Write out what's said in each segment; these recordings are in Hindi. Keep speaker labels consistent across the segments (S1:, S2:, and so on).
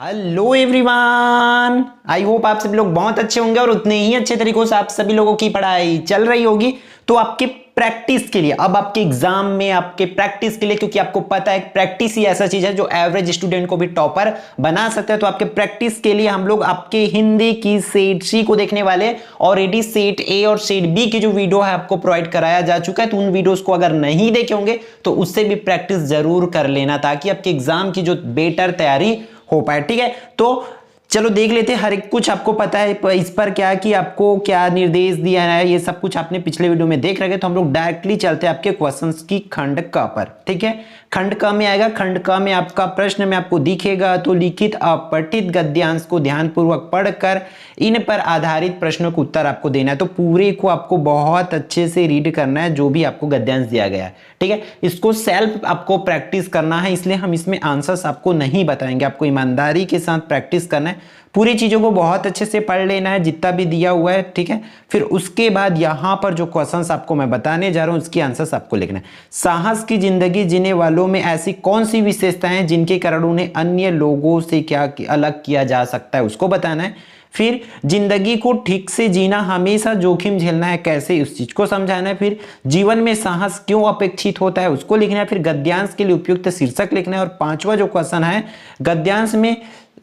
S1: हेलो एवरीवन, आई होप आप सभी लोग बहुत अच्छे होंगे और उतने ही अच्छे तरीकों से आप सभी लोगों की पढ़ाई चल रही होगी। तो आपके प्रैक्टिस के लिए, अब आपके एग्जाम में आपके प्रैक्टिस के लिए, क्योंकि आपको पता है प्रैक्टिस ही ऐसा चीज है जो एवरेज स्टूडेंट को भी टॉपर बना सकता है। तो आपके प्रैक्टिस के लिए हम लोग आपके हिंदी की सेट सी को देखने वाले। ऑलरेडी सेट ए और सेट बी की जो वीडियो है आपको प्रोवाइड कराया जा चुका है, तो उन वीडियोस को अगर नहीं देखे होंगे तो उससे भी प्रैक्टिस जरूर कर लेना, ताकि आपके एग्जाम की जो बेटर तैयारी हो पाए। ठीक है, तो चलो देख लेते हैं। हर एक कुछ आपको पता है इस पर क्या कि आपको क्या निर्देश दिया है, ये सब कुछ आपने पिछले वीडियो में देख रखे। तो हम लोग डायरेक्टली चलते हैं आपके क्वेश्चंस की खंड क पर। ठीक है, खंड क में आएगा। खंड क में आपका प्रश्न में आपको दिखेगा, तो लिखित अपठित गद्यांश को ध्यानपूर्वक पढ़कर इन पर आधारित प्रश्नों का उत्तर आपको देना है। तो पूरे को आपको बहुत अच्छे से रीड करना है जो भी आपको गद्यांश दिया गया है। ठीक है, इसको सेल्फ आपको प्रैक्टिस करना है, इसलिए हम इसमें आंसर्स आपको नहीं बताएंगे। आपको ईमानदारी के साथ प्रैक्टिस करना है, पूरी चीजों को बहुत अच्छे से पढ़ लेना है जितना भी दिया हुआ है। ठीक है, फिर उसके बाद यहां पर जो क्वेश्चंस आपको मैं बताने जा रहा हूं उसकी आंसर्स आपको लिखना है। साहस की जिंदगी जीने वालों में ऐसी कौन सी विशेषताएं हैं जिनके कारण उन्हें अन्य लोगों से क्या अलग किया जा सकता है, उसको बताना है। फिर जिंदगी को ठीक से जीना, हमेशा जोखिम झेलना है कैसे, उस चीज को समझाना है। फिर जीवन में साहस क्यों अपेक्षित होता है उसको लिखना है। फिर गद्यांश के लिए उपयुक्त शीर्षक लिखना है। और पांचवा जो क्वेश्चन है, गद्यांश में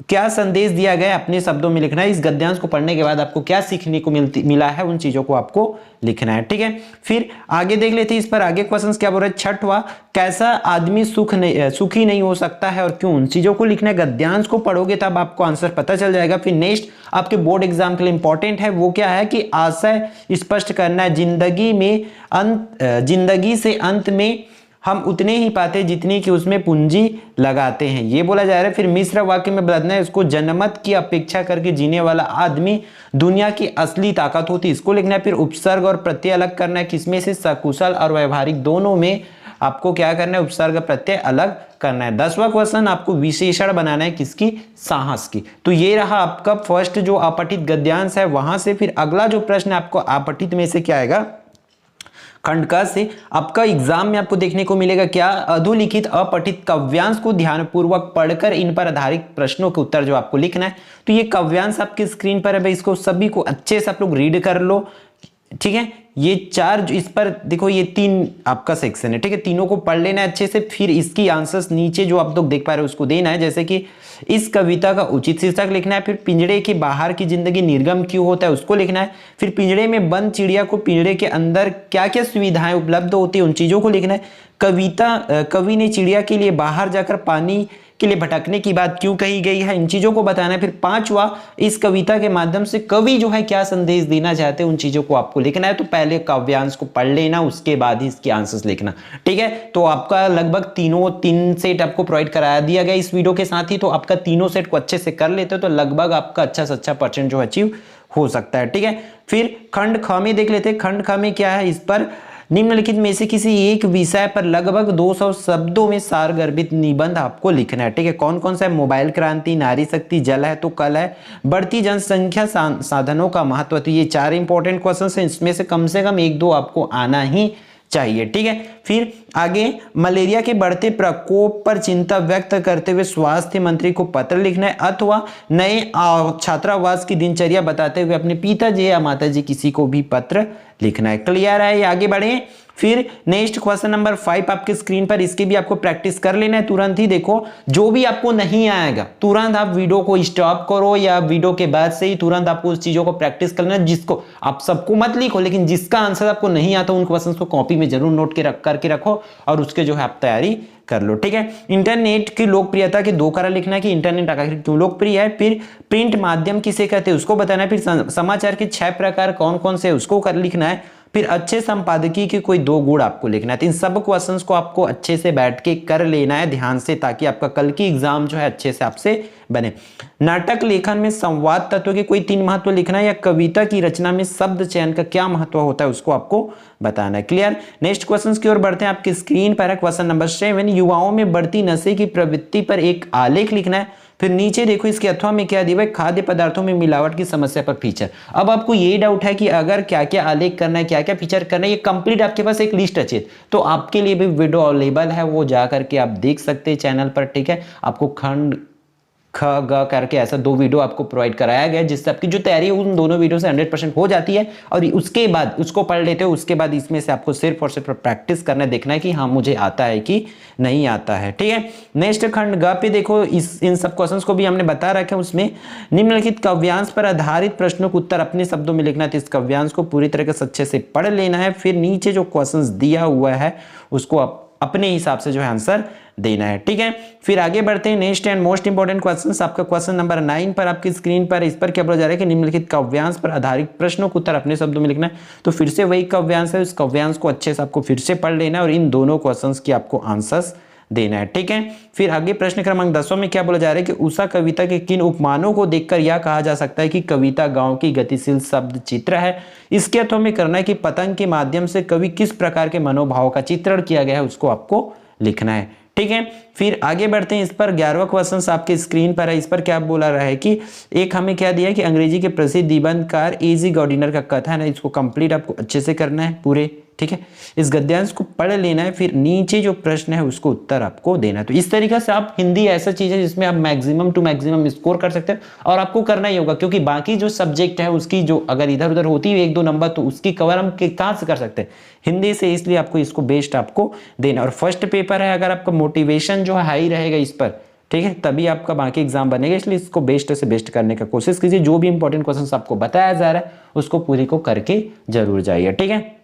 S1: क्या संदेश दिया गया अपने शब्दों में लिखना है। इस गद्यांश को पढ़ने के बाद आपको क्या सीखने को मिला है, उन चीजों को आपको लिखना है। ठीक है, फिर आगे देख लेते हैं इस पर आगे क्वेश्चंस क्या बोल रहे हैं। छठवां, कैसा आदमी सुखी नहीं हो सकता है और क्यों, उन चीजों को लिखना है। गद्यांश को पढ़ोगे तब आपको आंसर पता चल जाएगा। फिर नेक्स्ट आपके बोर्ड एग्जाम के लिए इंपॉर्टेंट है, वो क्या है कि आशय स्पष्ट करना है। जिंदगी से अंत में हम उतने ही पाते जितनी कि उसमें पूंजी लगाते हैं, ये बोला जा रहा है। फिर मिश्र वाक्य में बदलना है, इसको जनमत की अपेक्षा करके जीने वाला आदमी दुनिया की असली ताकत होती, इसको लिखना है। फिर उपसर्ग और प्रत्यय अलग करना है, किसमें से, सकुशल और व्यवहारिक दोनों में आपको क्या करना है, उपसर्ग प्रत्यय अलग करना है। 10वां क्वेश्चन आपको विशेषण बनाना है, किसकी, साहस की। तो ये रहा आपका फर्स्ट जो अपठित गद्यांश है वहां से। फिर अगला जो प्रश्न आपको अपठित में से क्या आएगा, खंड क से आपका एग्जाम में आपको देखने को मिलेगा क्या, अधोलिखित अपठित काव्यांश को ध्यानपूर्वक पढ़कर इन पर आधारित प्रश्नों के उत्तर जो आपको लिखना है। तो ये काव्यांश आपकी स्क्रीन पर है भाई, इसको सभी को अच्छे से आप लोग रीड कर लो। ठीक है, ये चार इस पर देखो, ये तीन आपका सेक्शन है। ठीक है, तीनों को पढ़ लेना है अच्छे से। फिर इसकी आंसर्स नीचे जो आप लोग देख पा रहे हो उसको देना है, जैसे कि इस कविता का उचित शीर्षक लिखना है। फिर पिंजड़े के बाहर की जिंदगी निर्गम क्यों होता है उसको लिखना है। फिर पिंजड़े में बंद चिड़िया को पिंजड़े के अंदर क्या क्या सुविधाएं उपलब्ध होती है उन चीजों को लिखना है। कवि ने चिड़िया के लिए बाहर जाकर पानी के लिए भटकने की बात क्यों कही गई है, इन चीजों को बताना है। फिर पांचवा, इस कविता के माध्यम से कवि जो है क्या संदेश देना चाहते हैं, उन चीजों को आपको लिखना है। तो पहले काव्यांश को पढ़ लेना, उसके बाद ही इसके आंसर्स लिखना। ठीक है, तो आपका लगभग तीन सेट आपको प्रोवाइड कराया दिया गया इस वीडियो के साथ ही। तो आपका तीनों सेट को अच्छे से कर लेते हो तो लगभग आपका अच्छा से अच्छा परसेंट जो अचीव हो सकता है। ठीक है, फिर खंड ख में देख लेते हैं। खंड ख में क्या है, इस पर निम्नलिखित में से किसी एक विषय पर लगभग 200 शब्दों में सारगर्भित निबंध आपको लिखना है। ठीक है, कौन कौन सा है, मोबाइल क्रांति, नारी शक्ति, जल है तो कल है, बढ़ती जनसंख्या, साधनों का महत्व। तो ये चार इंपॉर्टेंट क्वेश्चन हैं, इसमें से कम 1-2 आपको आना ही चाहिए। ठीक है, फिर आगे मलेरिया के बढ़ते प्रकोप पर चिंता व्यक्त करते हुए स्वास्थ्य मंत्री को पत्र लिखना है, अथवा नए छात्रावास की दिनचर्या बताते हुए अपने पिताजी या माताजी किसी को भी पत्र लिखना है। क्लियर है, ये आगे बढ़े। फिर नेक्स्ट क्वेश्चन नंबर 5 आपके स्क्रीन पर, इसकी भी आपको प्रैक्टिस कर लेना है तुरंत ही। देखो, जो भी आपको नहीं आएगा तुरंत आप वीडियो को स्टॉप करो या वीडियो के बाद से ही तुरंत आपको उस चीजों को प्रैक्टिस करना है। जिसको आप सबको मत लिखो, लेकिन जिसका आंसर आपको नहीं आता उन क्वेश्चंस को कॉपी में जरूर नोट करके रखो और उसके जो है आप तैयारी कर लो। ठीक है, इंटरनेट की लोकप्रियता के 2 कारण लिखना है कि इंटरनेट आखिर क्यों लोकप्रिय है। फिर प्रिंट माध्यम किसे कहते हैं उसको बताना है। फिर समाचार के 6 प्रकार कौन कौन से उसको लिखना है। फिर अच्छे संपादकीय के कोई 2 गुण आपको लिखना है। तो इन सब क्वेश्चंस को आपको अच्छे से बैठ के कर लेना है ध्यान से, ताकि आपका कल की एग्जाम जो है अच्छे से आपसे बने। नाटक लेखन में संवाद तत्व के कोई 3 महत्व लिखना है, या कविता की रचना में शब्द चयन का क्या महत्व होता है उसको आपको बताना है। क्लियर, नेक्स्ट क्वेश्चंस की ओर बढ़ते हैं। आपकी स्क्रीन पर है क्वेश्चन नंबर 7, युवाओं में बढ़ती नशे की प्रवृत्ति पर एक आलेख लिखना है। फिर नीचे देखो इसके अथवा में क्या दिया है, खाद्य पदार्थों में मिलावट की समस्या पर फीचर। अब आपको ये डाउट है कि अगर क्या क्या आलेख करना है, क्या क्या फीचर करना है, ये कंप्लीट आपके पास एक लिस्ट अच्छी है, तो आपके लिए भी वीडियो अवेलेबल है, वो जा करके आप देख सकते हैं चैनल पर। ठीक है, आपको खंड ख ग करके ऐसा 2 वीडियो आपको प्रोवाइड कराया गया, जिससे आपकी जो तैयारी है उन दोनों वीडियो से 100% हो जाती है। और उसके बाद उसको पढ़ लेते हो, उसके बाद इसमें से आपको सिर्फ और सिर्फ प्रैक्टिस करना है, देखना है कि हाँ मुझे आता है कि नहीं आता है। ठीक है, नेक्स्ट खंड ग पे देखो, इन सब क्वेश्चंस को भी हमने बता रखा है। उसमें निम्नलिखित काव्यांश पर आधारित प्रश्नों के उत्तर अपने शब्दों में लिखना है। तो इस काव्यांश को पूरी तरह से अच्छे से पढ़ लेना है, फिर नीचे जो क्वेश्चंस दिया हुआ है उसको अपने हिसाब से जो है आंसर देना है। ठीक है, फिर आगे बढ़ते हैं। Next and most important question, आपका क्वेश्चन नंबर 9 पर आपकी स्क्रीन पर, इस पर क्या बोला जा रहा है कि निम्नलिखित काव्यांश पर आधारित प्रश्नों का उत्तर अपने शब्दों में लिखना है। तो फिर से वही काव्यांश है, उस काव्यांश को अच्छे से आपको फिर से पढ़ लेना है और इन दोनों क्वेश्चंस की आपको आंसर्स देना है। ठीक है, फिर आगे प्रश्न क्रमांक 10 में क्या बोला जा रहा है कि उषा कविता के किन उपमानों को देखकर यह कहा जा सकता है कि कविता गांव की गतिशील शब्द चित्र है। इसके अर्थों में करना है कि पतंग के माध्यम से कवि किस प्रकार के मनोभाव का चित्रण किया गया है, उसको आपको लिखना है। ठीक है, फिर आगे बढ़ते हैं। इस पर 11वां क्वेश्चन आपके स्क्रीन पर है। इस पर क्या बोला रहा है कि एक हमें क्या दिया है कि अंग्रेजी के प्रसिद्ध निबंधकार ए.जी. गार्डिनर का कथन है, इसको कंप्लीट आपको अच्छे से करना है पूरे। ठीक है, इस गद्यांश को पढ़ लेना है, फिर नीचे जो प्रश्न है उसको उत्तर आपको देना है। तो इस तरीके से आप हिंदी ऐसा चीज है जिसमें आप मैक्सिमम टू मैक्सिमम स्कोर कर सकते हैं, और आपको करना ही होगा, क्योंकि बाकी जो सब्जेक्ट है उसकी जो अगर इधर उधर होती है 1-2 नंबर, तो उसकी कवर हम कहां से कर सकते हैं, हिंदी से। इसलिए आपको इसको बेस्ट आपको देना। और फर्स्ट पेपर है, अगर आपका मोटिवेशन जो है हाई रहेगा इस पर, ठीक है, तभी आपका बाकी एग्जाम बनेगा। इसलिए इसको बेस्ट से बेस्ट करने का कोशिश कीजिए। जो भी इंपॉर्टेंट क्वेश्चन आपको बताया जा रहा है उसको पूरी को करके जरूर जाइए। ठीक है,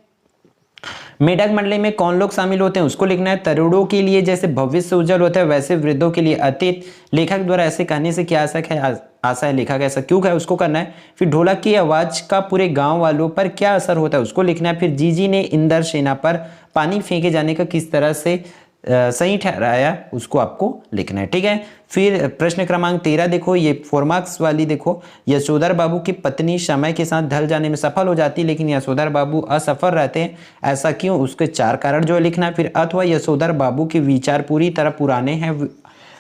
S1: मेढक मंडली में कौन लोग शामिल होते हैं उसको लिखना है। तरुणों के लिए जैसे भविष्य उज्जवल होता है वैसे वृद्धों के लिए अतीत। लेखक द्वारा ऐसे कहने से क्या आशा है लेखक ऐसा क्यों है उसको करना है। फिर ढोलक की आवाज का पूरे गांव वालों पर क्या असर होता है उसको लिखना है। फिर जीजी ने इंदर सेना पर पानी फेंके जाने का किस तरह से सही ठहराया उसको आपको लिखना है। ठीक है, फिर प्रश्न क्रमांक 13 देखो, ये 4 मार्क्स वाली देखो। यशोधर बाबू की पत्नी समय के साथ ढल जाने में सफल हो जाती है, लेकिन यशोधर बाबू असफल रहते हैं, ऐसा क्यों, उसके 4 कारण जो लिखना है। फिर अथवा यशोधर बाबू के विचार पूरी तरह पुराने हैं,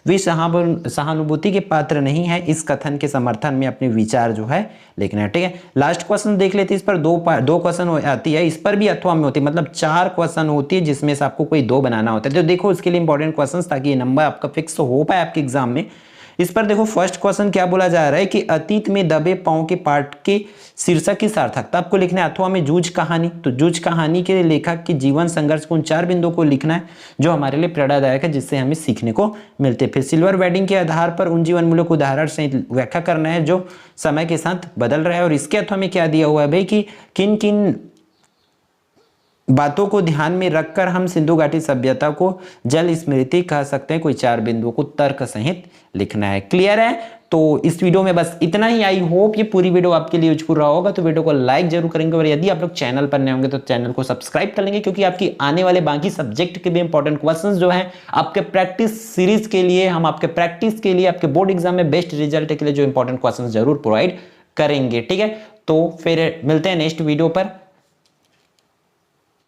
S1: वे सहानुभूति के पात्र नहीं है, इस कथन के समर्थन में अपने विचार जो है लिखना है। ठीक है, लास्ट क्वेश्चन देख लेते हैं। इस पर दो क्वेश्चन आती है, इस पर भी अथवा में होती है, मतलब 4 क्वेश्चन होती है जिसमें से आपको कोई 2 बनाना होता है। तो देखो उसके लिए इंपॉर्टेंट क्वेश्चन, ताकि ये नंबर आपका फिक्स हो पाए आपके एग्जाम में। इस पर देखो फर्स्ट क्वेश्चन क्या बोला जा रहा है कि अतीत में दबे पांव के पाठ के शीर्षक की सार्थकता आपको लिखना है। अथवा में जूझ कहानी, तो जूझ कहानी के लेखक की जीवन संघर्ष को उन 4 बिंदुओं को लिखना है जो हमारे लिए प्रेरणादायक है, जिससे हमें सीखने को मिलते हैं। फिर सिल्वर वेडिंग के आधार पर उन जीवन मूल्यों को उदाहरण से व्याख्या करना है जो समय के साथ बदल रहा है। और इसके अथवा में क्या दिया हुआ है भाई कि किन किन बातों को ध्यान में रखकर हम सिंधु घाटी सभ्यता को जल स्मृति कह सकते हैं, कोई 4 बिंदुओं को तर्क सहित लिखना है। क्लियर है? तो इस वीडियो में बस इतना ही। आई होप ये पूरी वीडियो आपके लिए यूजफुल रहा होगा। तो वीडियो को लाइक जरूर करेंगे, और यदि आप लोग चैनल पर नए होंगे तो चैनल को सब्सक्राइब कर लेंगे, क्योंकि आपकी आने वाले बाकी सब्जेक्ट के भी इंपॉर्टेंट क्वेश्चंस जो हैं आपके प्रैक्टिस सीरीज के लिए, हम आपके प्रैक्टिस के लिए आपके बोर्ड एग्जाम में बेस्ट रिजल्ट के लिए जो इंपॉर्टेंट क्वेश्चन जरूर प्रोवाइड करेंगे। ठीक है, तो फिर मिलते हैं नेक्स्ट वीडियो पर।